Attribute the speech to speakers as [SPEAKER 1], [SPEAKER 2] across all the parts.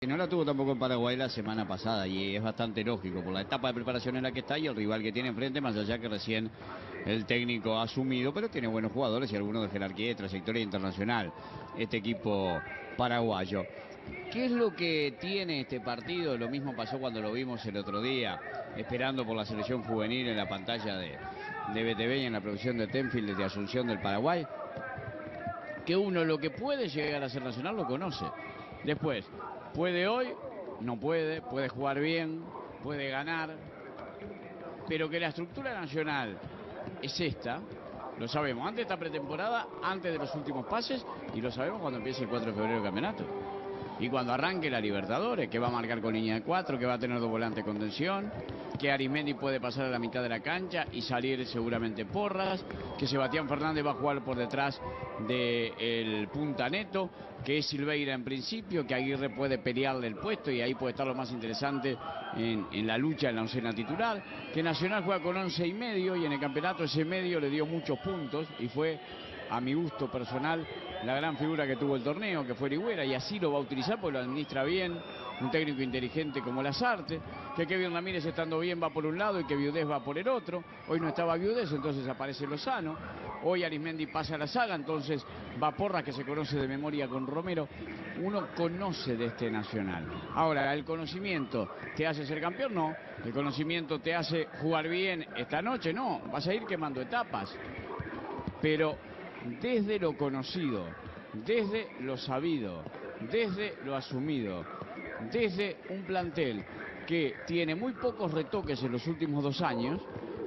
[SPEAKER 1] No la tuvo tampoco en Paraguay la semana pasada y es bastante lógico por la etapa de preparación en la que está y el rival que tiene enfrente, más allá que recién el técnico ha asumido, pero tiene buenos jugadores y algunos de jerarquía y trayectoria internacional, este equipo paraguayo. ¿Qué es lo que tiene este partido? Lo mismo pasó cuando lo vimos el otro día, esperando por la selección juvenil en la pantalla de BTV y en la producción de Tenfield desde Asunción del Paraguay, que uno lo que puede llegar a ser nacional lo conoce. Después, puede hoy, no puede, puede jugar bien, puede ganar, pero que la estructura nacional es esta, lo sabemos antes de esta pretemporada, antes de los últimos pases, y lo sabemos cuando empiece el 4 de febrero el campeonato. Y cuando arranque la Libertadores, que va a marcar con línea de 4, que va a tener dos volantes con tensión, que Arismendi puede pasar a la mitad de la cancha y salir seguramente Porras, que Sebastián Fernández va a jugar por detrás del punta Neto, que es Silveira en principio, que Aguirre puede pelearle el puesto y ahí puede estar lo más interesante en la lucha en la oncena titular, que Nacional juega con 11 y medio y en el campeonato ese medio le dio muchos puntos y fue, a mi gusto personal, la gran figura que tuvo el torneo, que fue Orihuela, y así lo va a utilizar porque lo administra bien, un técnico inteligente como Lazarte, que Kevin Ramírez estando bien va por un lado y que Viudés va por el otro. Hoy no estaba Viudés, entonces aparece Lozano. Hoy Arismendi pasa a la saga, entonces va Porras, que se conoce de memoria con Romero. Uno conoce de este Nacional. Ahora, ¿el conocimiento te hace ser campeón? No. ¿El conocimiento te hace jugar bien esta noche? No. Vas a ir quemando etapas. Pero desde lo conocido, desde lo sabido, desde lo asumido, desde un plantel que tiene muy pocos retoques en los últimos 2 años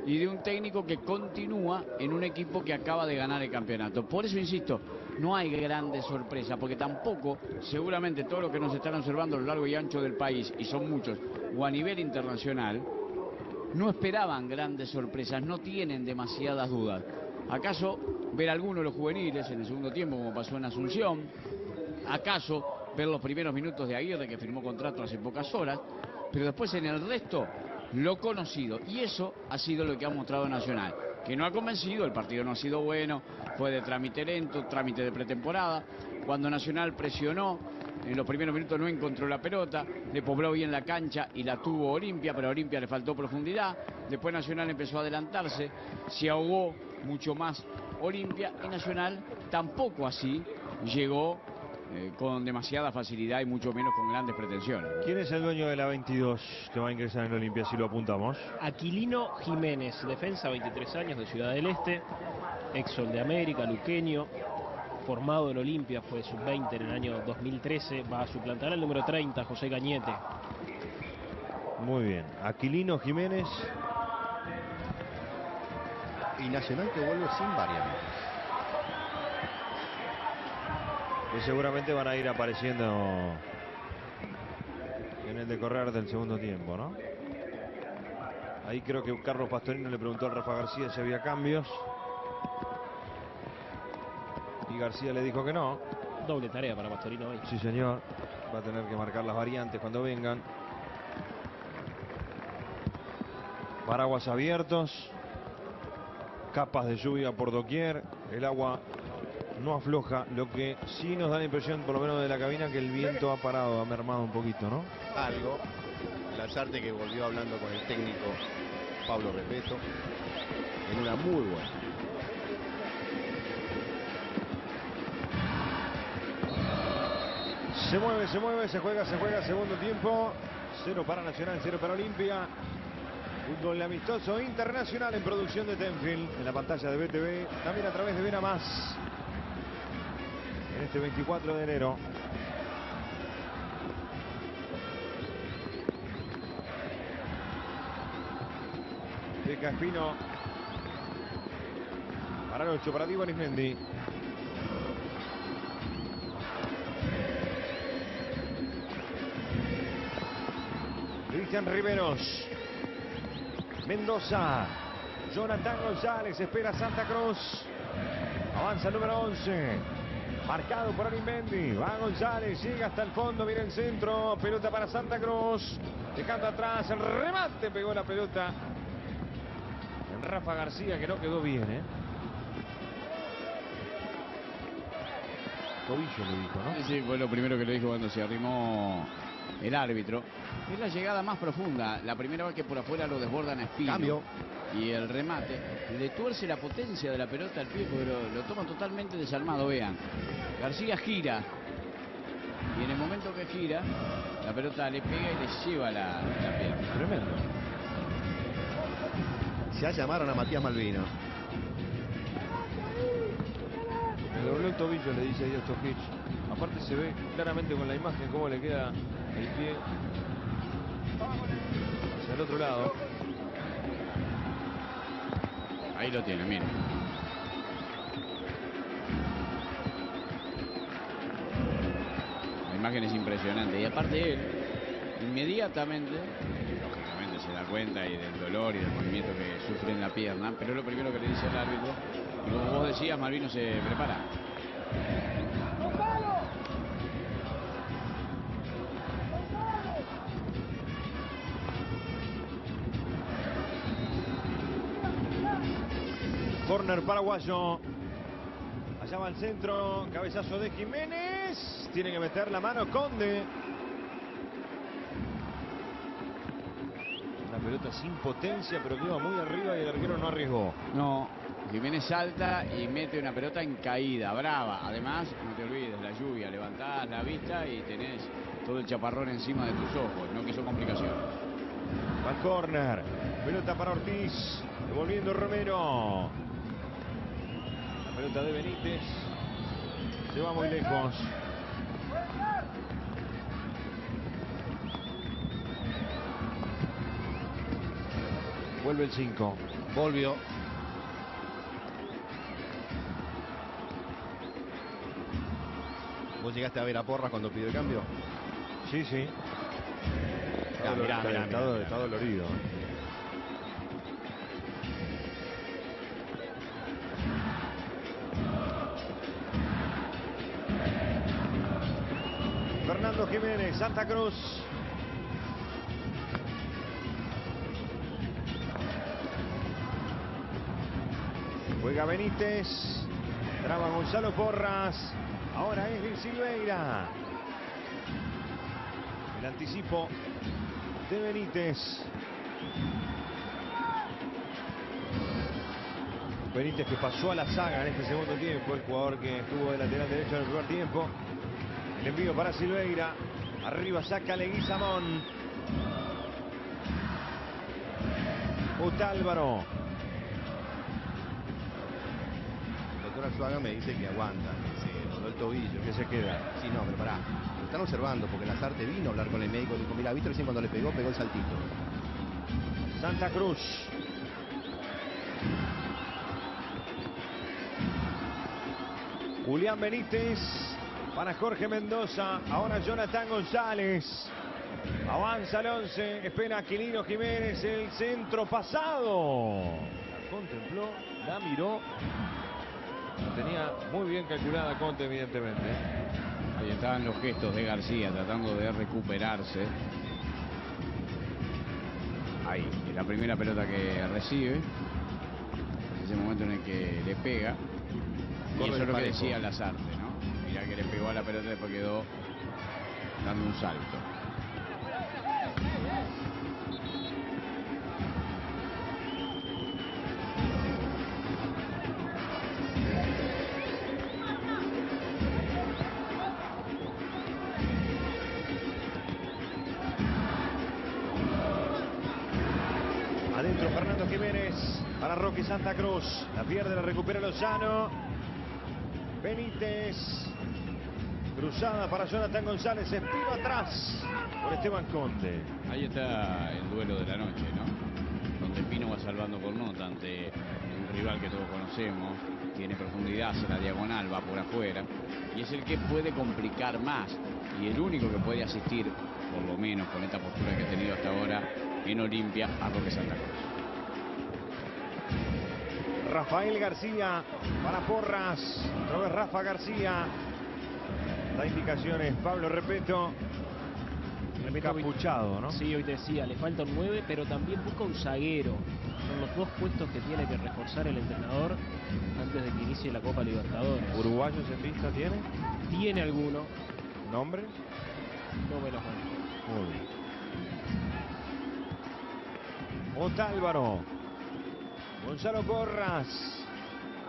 [SPEAKER 1] y de un técnico que continúa en un equipo que acaba de ganar el campeonato. Por eso insisto, no hay grandes sorpresas, porque tampoco, seguramente todos los que nos están observando a lo largo y ancho del país, y son muchos, o a nivel internacional, no esperaban grandes sorpresas, no tienen demasiadas dudas. ¿Acaso ver algunos de los juveniles en el segundo tiempo, como pasó en Asunción? ¿Acaso ver los primeros minutos de Aguirre, que firmó contrato hace pocas horas? Pero después en el resto, lo conocido. Y eso ha sido lo que ha mostrado Nacional. Que no ha convencido, el partido no ha sido bueno, fue de trámite lento, trámite de pretemporada. Cuando Nacional presionó, en los primeros minutos no encontró la pelota, le pobló bien la cancha y la tuvo Olimpia, pero a Olimpia le faltó profundidad. Después Nacional empezó a adelantarse, se ahogó mucho más Olimpia y Nacional tampoco así llegó con demasiada facilidad y mucho menos con grandes pretensiones.
[SPEAKER 2] ¿Quién es el dueño de la 22 que va a ingresar en Olimpia si lo apuntamos?
[SPEAKER 3] Aquilino Jiménez, defensa, 23 años, de Ciudad del Este, ex Sol de América, luqueño, formado en Olimpia, fue sub-20 en el año 2013, va a suplantar al número 30, José Gañete.
[SPEAKER 2] Muy bien, Aquilino Jiménez.
[SPEAKER 4] Y Nacional que vuelve sin variantes.
[SPEAKER 2] Que seguramente van a ir apareciendo en el decorrer del segundo tiempo, ¿no? Ahí creo que Carlos Pastorino le preguntó al Rafa García si había cambios. Y García le dijo que no.
[SPEAKER 3] Doble tarea para Pastorino hoy.
[SPEAKER 2] Sí, señor. Va a tener que marcar las variantes cuando vengan. Paraguas abiertos. Capas de lluvia por doquier. El agua no afloja. Lo que sí nos da la impresión, por lo menos de la cabina, que el viento ha parado, ha mermado un poquito, ¿no?
[SPEAKER 4] Algo. Lazarte, que volvió hablando con el técnico Pablo Repeto en una muy buena.
[SPEAKER 2] Se mueve, se juega, segundo tiempo. 0 para Nacional, 0 para Olimpia. Fútbol amistoso internacional en producción de Tenfield, en la pantalla de BTV, también a través de Ver a Más, en este 24 de enero. Peca Espino para el 8, para Diego Arismendi. Cristian Riveros. Mendoza, Jonathan González, espera Santa Cruz, avanza el número 11, marcado por Arismendi, va González, llega hasta el fondo, mira el centro, pelota para Santa Cruz, dejando atrás, el remate, pegó la pelota en Rafa García, que no quedó bien, Tobillo le dijo, ¿no?
[SPEAKER 1] Sí, fue lo primero que le dijo cuando se arrimó el árbitro. Es la llegada más profunda. La primera vez que por afuera lo desbordan a Espino.
[SPEAKER 4] Cambio.
[SPEAKER 1] Y el remate le tuerce la potencia de la pelota al pie, pero lo toma totalmente desarmado. Vean, García gira y en el momento que gira la pelota le pega y le lleva la pierna.
[SPEAKER 2] Tremendo.
[SPEAKER 4] Ya llamaron a Matías Malvino.
[SPEAKER 2] Me dobló el tobillo, le dice ahí a Stojic. Aparte se ve claramente con la imagen cómo le queda el pie hacia el otro lado.
[SPEAKER 1] Ahí lo tiene, miren. La imagen es impresionante. Y aparte él, inmediatamente, lógicamente se da cuenta y del dolor y del movimiento que sufre en la pierna, pero es lo primero que le dice el árbitro. Y como vos decías, Malvino se prepara.
[SPEAKER 2] Corner paraguayo. Allá va al centro. Cabezazo de Jiménez. Tiene que meter la mano Conde. Una pelota sin potencia, pero que iba muy arriba y el arquero no arriesgó.
[SPEAKER 1] No, Jiménez salta y mete una pelota en caída, brava. Además, no te olvides, la lluvia, levantás la vista y tenés todo el chaparrón encima de tus ojos. No quiso complicaciones.
[SPEAKER 2] Va al corner. Pelota para Ortiz. Devolviendo Romero. La pelota de Benítez. Se va muy lejos. Vuelve el 5.
[SPEAKER 4] Volvió. ¿Vos llegaste a ver a Porras cuando pidió el cambio?
[SPEAKER 2] Sí, sí.
[SPEAKER 4] Mirá,
[SPEAKER 2] Está dolorido. Fernando Jiménez, Santa Cruz. Juega Benítez. Traba Gonzalo Porras. Ahora es Gil Silveira. El anticipo de Benítez. Benítez que pasó a la saga en este segundo tiempo. El jugador que estuvo de lateral derecho en el primer tiempo. El envío para Silveira. Arriba saca Leguizamón. Otálvaro.
[SPEAKER 4] El doctor Arzuaga me dice que aguanta, que se dobló el tobillo.
[SPEAKER 2] Que se queda.
[SPEAKER 4] Sí, no, pero pará. Lo están observando porque Lazarte vino a hablar con el médico. Le dijo, mira, ¿viste recién cuando le pegó el saltito?
[SPEAKER 2] Santa Cruz. Julián Benítez para Jorge Mendoza. Ahora Jonathan González. Avanza el 11. Espera Aquilino Jiménez. El centro pasado. La contempló, la miró. La tenía muy bien calculada Conte, evidentemente.
[SPEAKER 1] Ahí estaban los gestos de García tratando de recuperarse. Ahí, la primera pelota que recibe. Es ese momento en el que le pega. Y eso es lo que decía Lazarte, ¿no? Mirá que le pegó a la pelota y después quedó dando un salto.
[SPEAKER 2] Adentro Fernando Jiménez para Roque Santa Cruz. La pierde, la recupera Lozano. Benítez. Cruzada para Jonathan González. Espino atrás por Esteban Conde.
[SPEAKER 1] Ahí está el duelo de la noche, ¿no? Donde Pino va salvando por nota ante un rival que todos conocemos. Tiene profundidad, hace la diagonal, va por afuera. Y es el que puede complicar más. Y el único que puede asistir, por lo menos con esta postura que ha tenido hasta ahora en Olimpia, a Roque Santa Cruz.
[SPEAKER 2] Rafael García para Porras. Otra vez Rafa García. Da indicaciones Pablo Repeto. Encapuchado, ¿no?
[SPEAKER 3] Sí, hoy te decía, le falta un 9, pero también busca un zaguero. Son los dos puestos que tiene que reforzar el entrenador antes de que inicie la Copa Libertadores.
[SPEAKER 2] ¿Uruguayos en vista tiene?
[SPEAKER 3] Tiene alguno,
[SPEAKER 2] ¿Nombres?
[SPEAKER 3] no me los mando.
[SPEAKER 2] Muy bien. Otálvaro. Gonzalo Porras.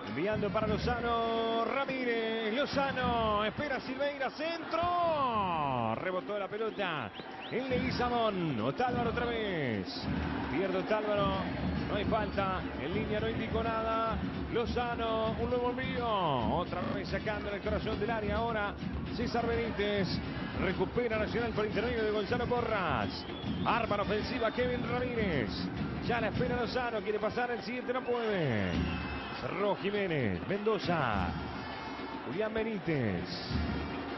[SPEAKER 2] Enviando para Lozano. Ramírez. Lozano. Espera Silveira. Centro. Rebotó la pelota. El Leguizamón. Otálvaro otra vez. Pierde Otálvaro. No hay falta. En línea no indicó nada. Lozano. Un nuevo envío. Otra vez sacando en el corazón del área. Ahora César Benítez. Recupera Nacional por intermedio de Gonzalo Porras. Arma la ofensiva Kevin Ramírez. Ya la espera Lozano. Quiere pasar el siguiente. No puede. Cerró Jiménez. Mendoza. Julián Benítez.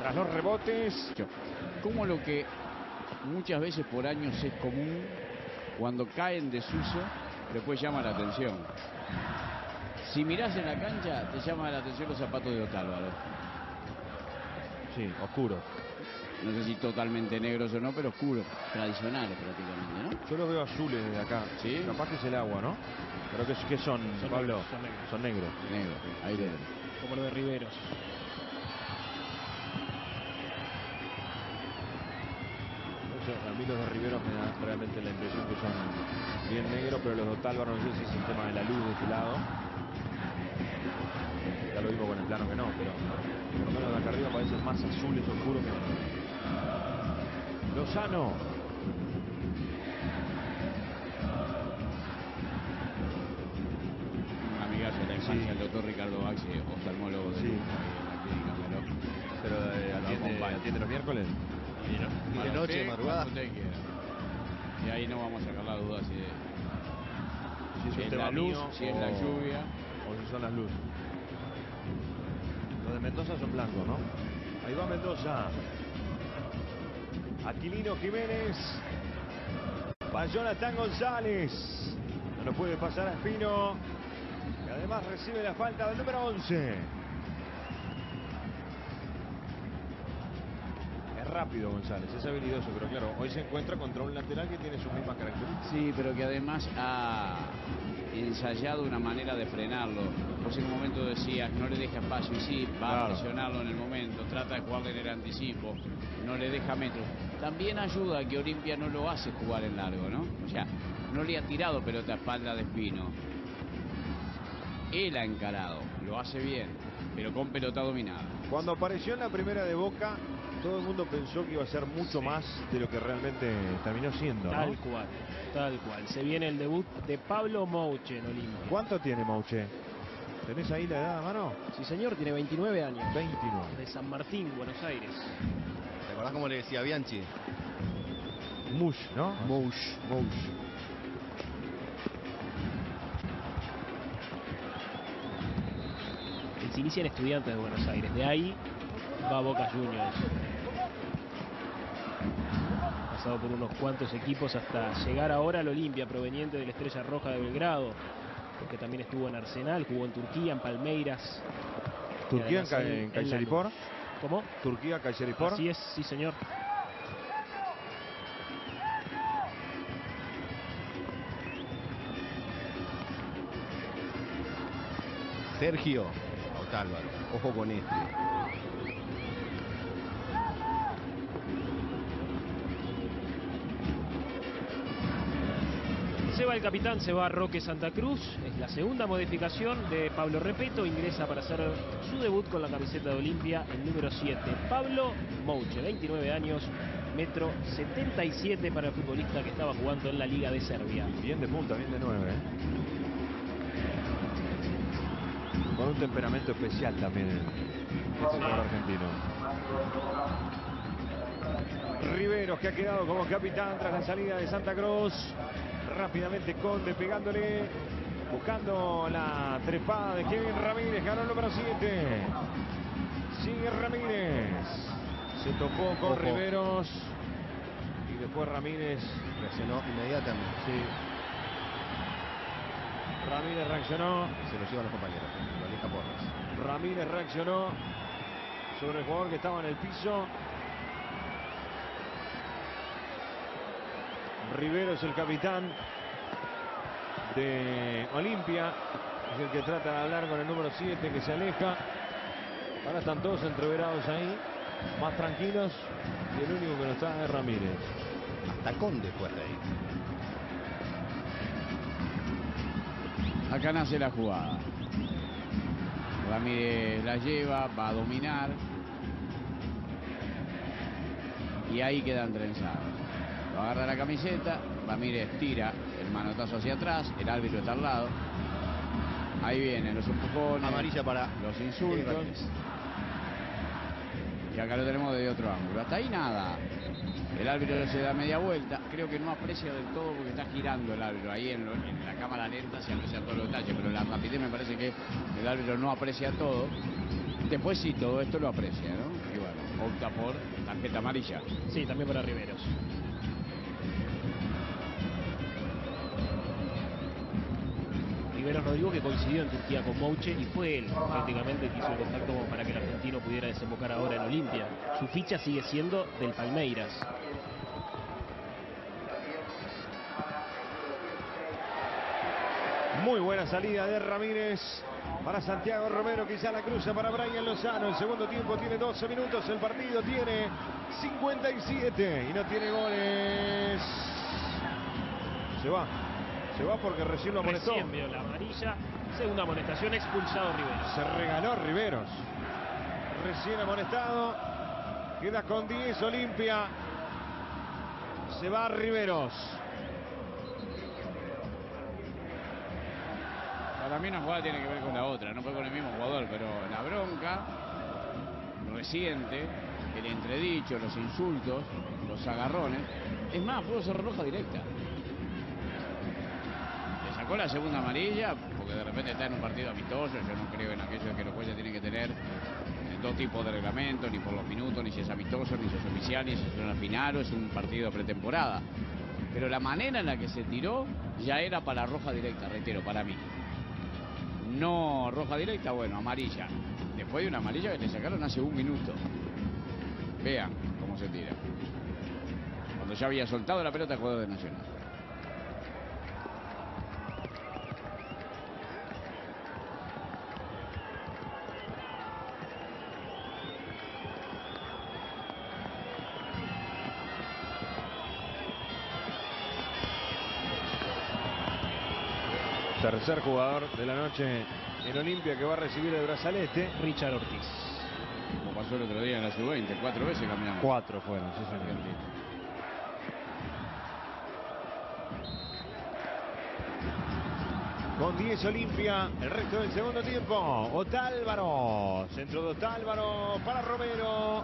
[SPEAKER 2] Tras los rebotes.
[SPEAKER 1] Como lo que muchas veces por años es común, cuando cae en desuso, después llama la atención. Si mirás en la cancha, te llama la atención los zapatos de Otálvaro.
[SPEAKER 2] Sí, oscuro.
[SPEAKER 1] No sé si totalmente negros o no, pero oscuros, tradicionales prácticamente, ¿no?
[SPEAKER 2] Yo los veo azules desde acá.
[SPEAKER 1] ¿Sí?
[SPEAKER 2] Capaz que es el agua, ¿no? Pero ¿qué son, Pablo?
[SPEAKER 3] Son negros.
[SPEAKER 2] Son negros.
[SPEAKER 1] Negro, ahí lo ven.
[SPEAKER 3] Como lo de Riveros.
[SPEAKER 2] A mí los de Riveros me dan realmente la impresión que son bien negros, pero los de Otálvaro no sé si es el tema de la luz de este lado. Ya lo vimos con el plano que no, pero por lo menos de acá arriba parecen más azules oscuros que negros. Lozano.
[SPEAKER 1] Un amigazo de la infancia, el doctor Ricardo Baxi, oftalmólogo de
[SPEAKER 2] Sí.
[SPEAKER 1] la clínica Meló.
[SPEAKER 2] Pero atiende los miércoles.
[SPEAKER 4] Y de noche, de madrugada.
[SPEAKER 1] Cuando usted quiera. Y ahí no vamos a sacar la duda si
[SPEAKER 2] Si es un
[SPEAKER 1] es
[SPEAKER 2] tema
[SPEAKER 1] la luz,
[SPEAKER 2] mío
[SPEAKER 1] si es la lluvia.
[SPEAKER 2] o si son las luces. Los de Mendoza son blancos, ¿no? Ahí va Mendoza. Aquilino Jiménez. Va Jonathan González. No lo puede pasar a Espino. Y además recibe la falta del número 11. Es rápido González, es habilidoso, pero claro, hoy se encuentra contra un lateral que tiene sus mismas características.
[SPEAKER 1] Sí, pero que además ha ensayado una manera de frenarlo. Vos en un momento decías, no le deja espacio, y sí, va
[SPEAKER 2] Claro.
[SPEAKER 1] a presionarlo en el momento, trata de jugarle en el anticipo, no le deja metros. También ayuda que Olimpia no lo hace jugar en largo, ¿no? O sea, no le ha tirado pelota a espalda de Espino. Él ha encarado, lo hace bien, pero con pelota dominada.
[SPEAKER 2] Cuando apareció en la primera de Boca, todo el mundo pensó que iba a ser mucho más de lo que realmente terminó siendo, ¿no?
[SPEAKER 3] Tal cual, tal cual. Se viene el debut de Pablo Mouche en Olimpia.
[SPEAKER 2] ¿Cuánto tiene Mouche? ¿Tenés ahí la edad a mano?
[SPEAKER 3] Sí, señor, tiene 29 años.
[SPEAKER 2] 29.
[SPEAKER 3] De San Martín, Buenos Aires.
[SPEAKER 4] ¿Te acordás cómo le decía Bianchi?
[SPEAKER 2] Mush, ¿no? Mouche.
[SPEAKER 3] Él se inicia en Estudiantes de Buenos Aires. De ahí va a Boca Juniors. Ha pasado por unos cuantos equipos hasta llegar ahora al Olimpia, proveniente de la Estrella Roja de Belgrado. Porque también estuvo en Arsenal, jugó en Turquía, en Palmeiras.
[SPEAKER 2] ¿Turquía
[SPEAKER 3] Y además
[SPEAKER 2] en Kayserispor?
[SPEAKER 3] Lanús. ¿Cómo?
[SPEAKER 2] ¿Turquía, Kayserispor?
[SPEAKER 3] Así es, sí señor.
[SPEAKER 4] Sergio Otálvaro. Ojo con este.
[SPEAKER 3] Se va el capitán, se va Roque Santa Cruz. Es la segunda modificación de Pablo Repeto. Ingresa para hacer su debut con la camiseta de Olimpia, el número 7. Pablo Mouche, 29 años, metro 77 para el futbolista que estaba jugando en la Liga de Serbia.
[SPEAKER 2] Bien de punta, bien de 9, ¿eh? Con un temperamento especial también el jugador argentino. Riveros, que ha quedado como capitán tras la salida de Santa Cruz. Rápidamente Conde pegándole, buscando la trepada de Kevin Ramírez. Ganó el número 7. Sigue Ramírez. Se topó con
[SPEAKER 4] Ojo.
[SPEAKER 2] Riveros. Y después Ramírez.
[SPEAKER 4] Reaccionó inmediatamente.
[SPEAKER 2] Sí. Ramírez reaccionó.
[SPEAKER 4] Se lo llevan los compañeros. Lo aleja Porras.
[SPEAKER 2] Ramírez reaccionó sobre el jugador que estaba en el piso. Riveros, el capitán de Olimpia, es el que trata de hablar con el número 7, que se aleja. Ahora están todos entreverados ahí. más tranquilos. Y el único que no está es Ramírez.
[SPEAKER 4] Hasta Conde fue hasta ahí.
[SPEAKER 1] Acá nace la jugada. Ramírez la lleva, va a dominar. Y ahí quedan trenzados. Lo agarra la camiseta, Ramírez tira el manotazo hacia atrás, el árbitro está al lado. Ahí vienen los empujones,
[SPEAKER 4] Amarilla para
[SPEAKER 1] los insultos. Y acá lo tenemos desde otro ángulo. Hasta ahí nada. El árbitro se da media vuelta. Creo que no aprecia del todo porque está girando el árbitro. Ahí en la cámara lenta se aprecia todos los detalles, pero la rapidez me parece que el árbitro no aprecia todo. Después sí, todo esto lo aprecia, ¿no? Y bueno, opta por tarjeta amarilla.
[SPEAKER 3] Sí, también para Riveros. Riveros Rodrigo, que coincidió en Turquía con Mouche y fue él prácticamente que hizo el contacto como para que el argentino pudiera desembocar ahora en Olimpia. Su ficha sigue siendo del Palmeiras.
[SPEAKER 2] Muy buena salida de Ramírez para Santiago Romero, quizá la cruza para Brian Lozano. El segundo tiempo tiene 12 minutos, el partido tiene 57 y no tiene goles. Se va porque recién lo amonestó.
[SPEAKER 3] Recién vio la amarilla, segunda amonestación, expulsado Riveros.
[SPEAKER 2] Se regaló Riveros. Recién amonestado. Queda con 10 Olimpia. Se va Riveros.
[SPEAKER 1] Para mí una jugada tiene que ver con la otra, no fue con el mismo jugador, pero la bronca reciente, el entredicho, los insultos, los agarrones. Es más, pudo ser roja directa. Le sacó la segunda amarilla porque de repente está en un partido amistoso. Yo no creo en aquello de que los jueces tienen que tener dos tipos de reglamentos, ni por los minutos, ni si es amistoso, ni si es oficial, ni si es una final o es un partido de pretemporada. Pero la manera en la que se tiró ya era para roja directa, reitero, para mí. No roja directa, bueno, amarilla. Después de una amarilla que le sacaron hace un minuto. Vean cómo se tira. Cuando ya había soltado la pelota el jugador de Nacional.
[SPEAKER 2] Tercer jugador de la noche en Olimpia que va a recibir el brazalete.
[SPEAKER 3] Richard Ortiz.
[SPEAKER 1] Como pasó el otro día en la sub-20, 4 veces caminamos.
[SPEAKER 2] 4 fueron, sí señor. Con 10 Olimpia, el resto del segundo tiempo. Otálvaro, centro de Otálvaro para Romero.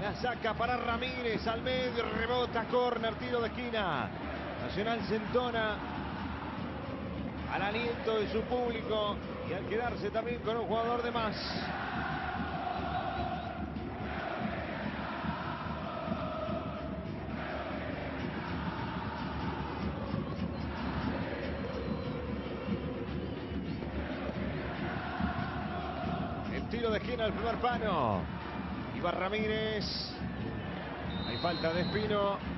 [SPEAKER 2] La saca para Ramírez al medio, rebota, córner, tiro de esquina. Nacional se entona al aliento de su público y al quedarse también con un jugador de más. El tiro de esquina al primer palo. Iba Ramírez. Hay falta de Espino.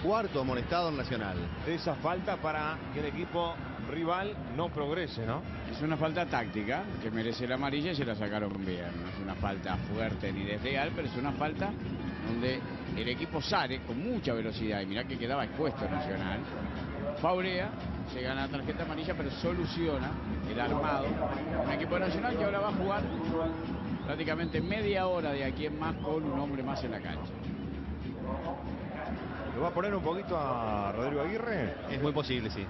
[SPEAKER 4] Cuarto amonestado en Nacional.
[SPEAKER 2] De esa falta para que el equipo rival no progrese, ¿no?
[SPEAKER 1] Es una falta táctica que merece la amarilla y se la sacaron bien. No es una falta fuerte ni desleal, pero es una falta donde el equipo sale con mucha velocidad. Y mirá que quedaba expuesto Nacional. Faurea, se gana la tarjeta amarilla, pero soluciona el armado. Un equipo Nacional que ahora va a jugar prácticamente media hora de aquí en más con un hombre más en la cancha.
[SPEAKER 2] ¿Lo va a poner un poquito a Rodrigo Aguirre?
[SPEAKER 4] Es muy posible, sí.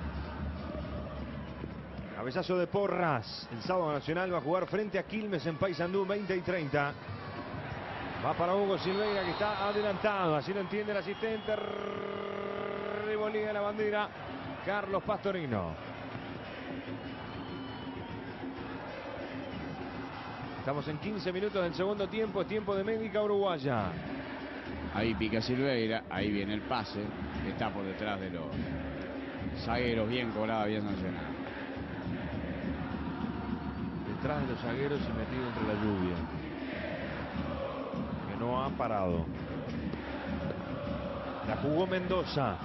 [SPEAKER 2] Cabezazo de Porras. El sábado Nacional va a jugar frente a Quilmes en Paysandú 20 y 30. Va para Hugo Silveira que está adelantado. Así lo entiende el asistente. Revolea la bandera Carlos Pastorino. Estamos en 15 minutos del segundo tiempo. Es tiempo de médica uruguaya.
[SPEAKER 1] Ahí pica Silveira, ahí viene el pase, está por detrás de los zagueros, bien cobrada, bien Nacional.
[SPEAKER 2] Detrás de los zagueros y metido entre la lluvia. Que no ha parado. La jugó Mendoza.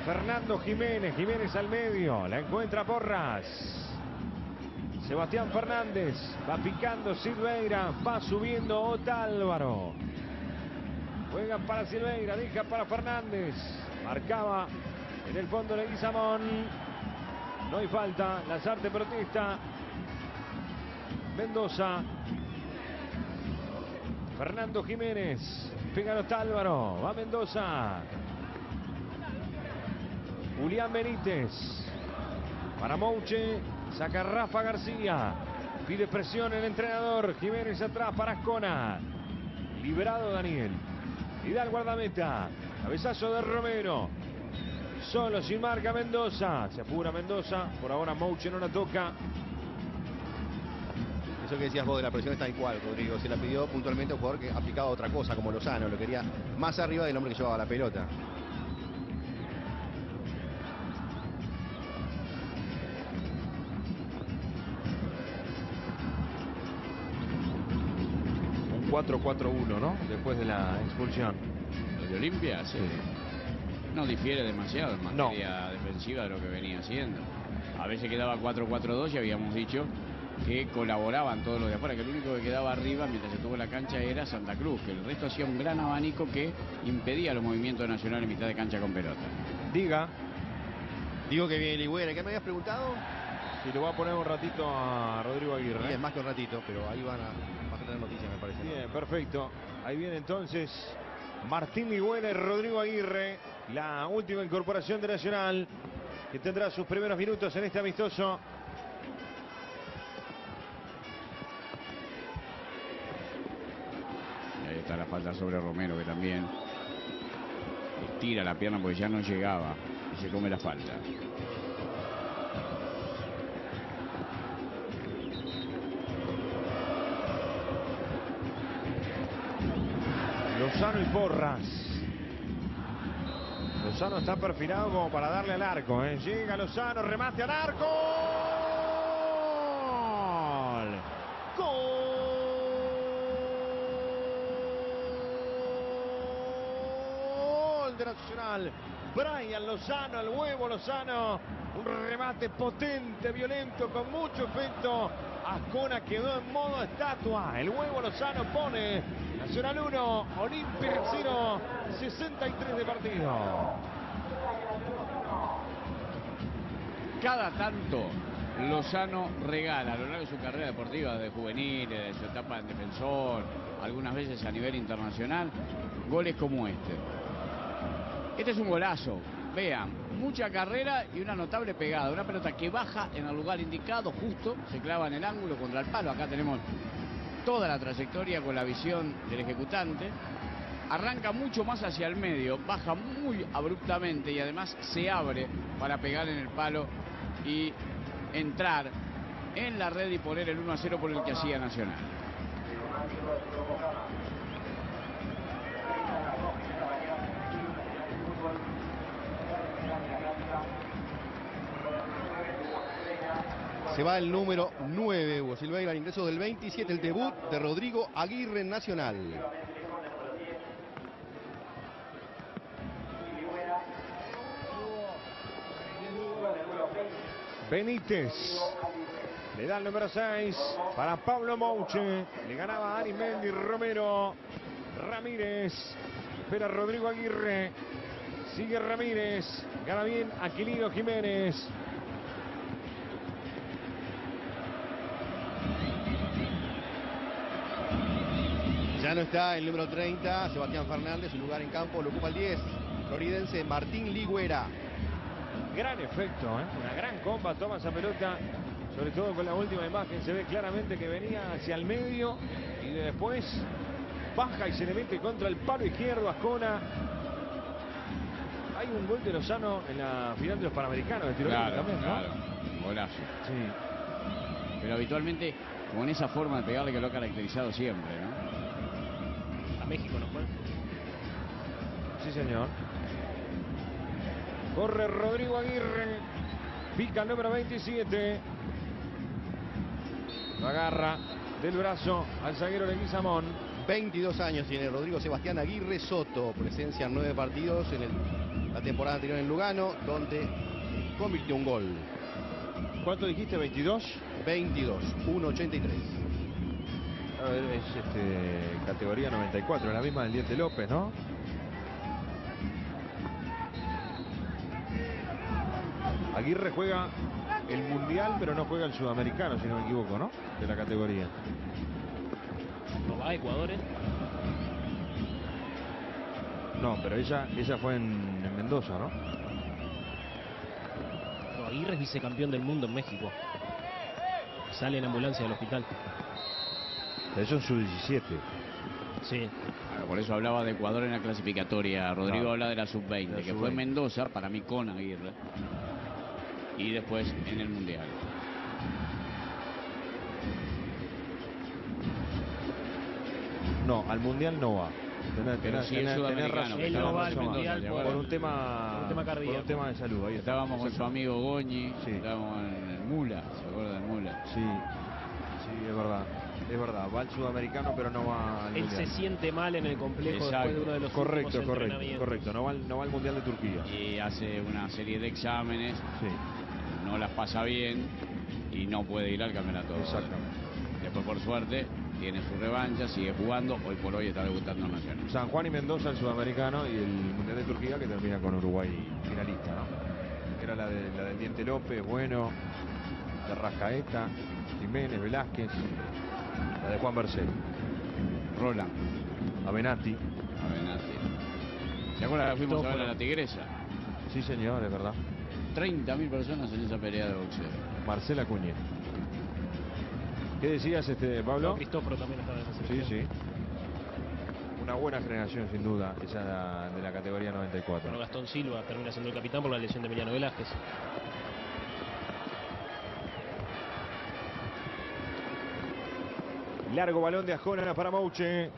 [SPEAKER 2] Fernando Jiménez, Jiménez al medio, la encuentra Porras. Sebastián Fernández, va picando Silveira, va subiendo Otálvaro. Juega para Silveira, deja para Fernández. Marcaba en el fondo Leguizamón. No hay falta, Lazarte protesta. Mendoza. Fernando Jiménez, pega Otálvaro, va Mendoza. Julián Benítez. Para Mouche, saca Rafa García. Pide presión el entrenador. Jiménez atrás para Ascona. Liberado Daniel. Y da el guardameta. Cabezazo de Romero. Solo sin marca Mendoza. Se apura Mendoza. Por ahora Mouche no la toca.
[SPEAKER 4] Eso que decías vos de la presión está igual, Rodrigo. Se la pidió puntualmente a un jugador que aplicaba otra cosa, como Lozano. Lo quería más arriba del hombre que llevaba la pelota.
[SPEAKER 2] Un 4-4-1, ¿no? Después de la expulsión.
[SPEAKER 1] ¿El de Olimpia? Sí. No difiere demasiado en materia defensiva de lo que venía haciendo. A veces quedaba 4-4-2 y habíamos dicho que colaboraban todos los de afuera, que el único que quedaba arriba mientras se tuvo la cancha era Santa Cruz, que el resto hacía un gran abanico que impedía los movimientos nacionales en mitad de cancha con pelota.
[SPEAKER 4] Digo que viene Ligüera. ¿Qué me habías preguntado?
[SPEAKER 2] Si le voy a poner un ratito a Rodrigo Aguirre.
[SPEAKER 4] Bien, más que un ratito, pero ahí van a tener noticias, me parece.
[SPEAKER 2] Bien, perfecto. Ahí viene entonces Martín Ligüera y Rodrigo Aguirre, la última incorporación de Nacional, que tendrá sus primeros minutos en este amistoso.
[SPEAKER 1] Ahí está la falta sobre Romero, que también estira la pierna porque ya no llegaba y se come la falta.
[SPEAKER 2] Lozano y Porras. Lozano está perfilado como para darle al arco. Llega Lozano, remate al arco. ¡Gol! ¡Gol de Nacional! Brian Lozano, el huevo Lozano. Un remate potente, violento, con mucho efecto. Ascona quedó en modo estatua. El huevo Lozano pone Nacional 1, Olimpia 0, 63 de partido.
[SPEAKER 1] Cada tanto Lozano regala a lo largo de su carrera deportiva, de juvenil, de su etapa en defensor, algunas veces a nivel internacional, goles como este. Este es un golazo. Vean, mucha carrera y una notable pegada. Una pelota que baja en el lugar indicado, justo, se clava en el ángulo contra el palo. Acá tenemos toda la trayectoria con la visión del ejecutante. Arranca mucho más hacia el medio, baja muy abruptamente y además se abre para pegar en el palo y entrar en la red y poner el 1-0 por el que hacía Nacional.
[SPEAKER 4] Se va el número 9, Hugo Silveira, al ingreso del 27, el debut de Rodrigo Aguirre en Nacional.
[SPEAKER 2] Benítez le da el número 6 para Pablo Mouche. Le ganaba Arismendi, Romero, Ramírez. Espera Rodrigo Aguirre. Sigue Ramírez. Gana bien Aquilino Jiménez.
[SPEAKER 4] Ya no está el número 30, Sebastián Fernández, su lugar en campo lo ocupa el 10, floridense Martín Ligüera.
[SPEAKER 2] Gran efecto, una gran comba, toma esa pelota, sobre todo con la última imagen, se ve claramente que venía hacia el medio y después baja y se le mete contra el palo izquierdo Ascona. Hay un gol de Lozano en la final de los Panamericanos de tiro libre también, ¿no?
[SPEAKER 1] Claro, golazo.
[SPEAKER 2] Sí.
[SPEAKER 1] Pero habitualmente con esa forma de pegarle que lo ha caracterizado siempre, ¿no?
[SPEAKER 3] A México no fue.
[SPEAKER 2] Sí, señor. Corre Rodrigo Aguirre. Pica el número 27. Lo agarra del brazo al zaguero Leguizamón.
[SPEAKER 4] 22 años tiene Rodrigo Sebastián Aguirre Soto. Presencia en 9 partidos en la temporada anterior en Lugano, donde convirtió un gol.
[SPEAKER 2] ¿Cuánto dijiste? ¿22?
[SPEAKER 4] 22, 1.83.
[SPEAKER 2] A ver, es categoría 94, la misma del Diente López, ¿no? Aguirre juega el Mundial, pero no juega el Sudamericano, si no me equivoco, ¿no? De la categoría.
[SPEAKER 3] ¿No va a Ecuador?
[SPEAKER 2] No, pero ella fue en Mendoza, ¿no?
[SPEAKER 3] No, Aguirre es vicecampeón del mundo en México. Sale en ambulancia del hospital.
[SPEAKER 2] Eso es su 17.
[SPEAKER 3] Sí.
[SPEAKER 1] Claro, por eso hablaba de Ecuador en la clasificatoria. Rodrigo
[SPEAKER 2] Claro.
[SPEAKER 1] habla de la sub-20,
[SPEAKER 2] De la
[SPEAKER 1] que fue en
[SPEAKER 2] sub-20.
[SPEAKER 1] Mendoza, para mí con Aguirre. Y después en el Mundial.
[SPEAKER 2] No, al Mundial no va.
[SPEAKER 1] Pero sí es sudamericano,
[SPEAKER 2] razón.
[SPEAKER 1] que
[SPEAKER 3] Él no va al
[SPEAKER 1] Mendoza,
[SPEAKER 3] Mundial
[SPEAKER 1] ¿te
[SPEAKER 3] por
[SPEAKER 1] acuerdas?
[SPEAKER 2] Por un tema
[SPEAKER 3] cardíaco.
[SPEAKER 2] por un tema de salud. Ahí está.
[SPEAKER 1] Estábamos con su
[SPEAKER 2] Exacto.
[SPEAKER 1] amigo Goñi,
[SPEAKER 2] Sí.
[SPEAKER 1] estábamos en el Mula, ¿se acuerdan del Mula?
[SPEAKER 2] Sí, sí, es verdad. Es verdad, va al Sudamericano, pero no va al
[SPEAKER 3] Él
[SPEAKER 2] Mundial.
[SPEAKER 3] se siente mal en el complejo
[SPEAKER 1] Exacto.
[SPEAKER 3] después de uno de los
[SPEAKER 2] Correcto,
[SPEAKER 3] últimos
[SPEAKER 2] correcto,
[SPEAKER 3] entrenamientos.
[SPEAKER 2] correcto. No va al Mundial de Turquía.
[SPEAKER 1] Y hace una serie de exámenes,
[SPEAKER 2] Sí,
[SPEAKER 1] no las pasa bien y no puede ir al campeonato.
[SPEAKER 2] exactamente.
[SPEAKER 1] Después, por suerte, tiene su revancha, sigue jugando, hoy por hoy está debutando en Nacional.
[SPEAKER 2] San Juan y Mendoza el Sudamericano y el Mundial de Turquía que termina con Uruguay finalista, ¿no? Era la del Diente López, bueno, de Rascaeta, Jiménez, Velázquez, la de Juan Bercel,
[SPEAKER 1] Roland,
[SPEAKER 2] Avenatti.
[SPEAKER 1] Avenatti. ¿Se acuerdan que fuimos a ver a la Tigresa?
[SPEAKER 2] Sí, señor, es verdad.
[SPEAKER 1] 30.000 personas en esa pelea de boxeo.
[SPEAKER 2] Marcela Cuñé. ¿Qué decías, Pablo?
[SPEAKER 3] No, Cristóforo también estaba en esa
[SPEAKER 2] Sí,
[SPEAKER 3] selección.
[SPEAKER 2] sí. Una buena generación, sin duda, esa de la categoría 94.
[SPEAKER 3] Bueno, Gastón Silva termina siendo el capitán por la lesión de Emiliano Velázquez.
[SPEAKER 2] Largo balón de Ascona para Mouche.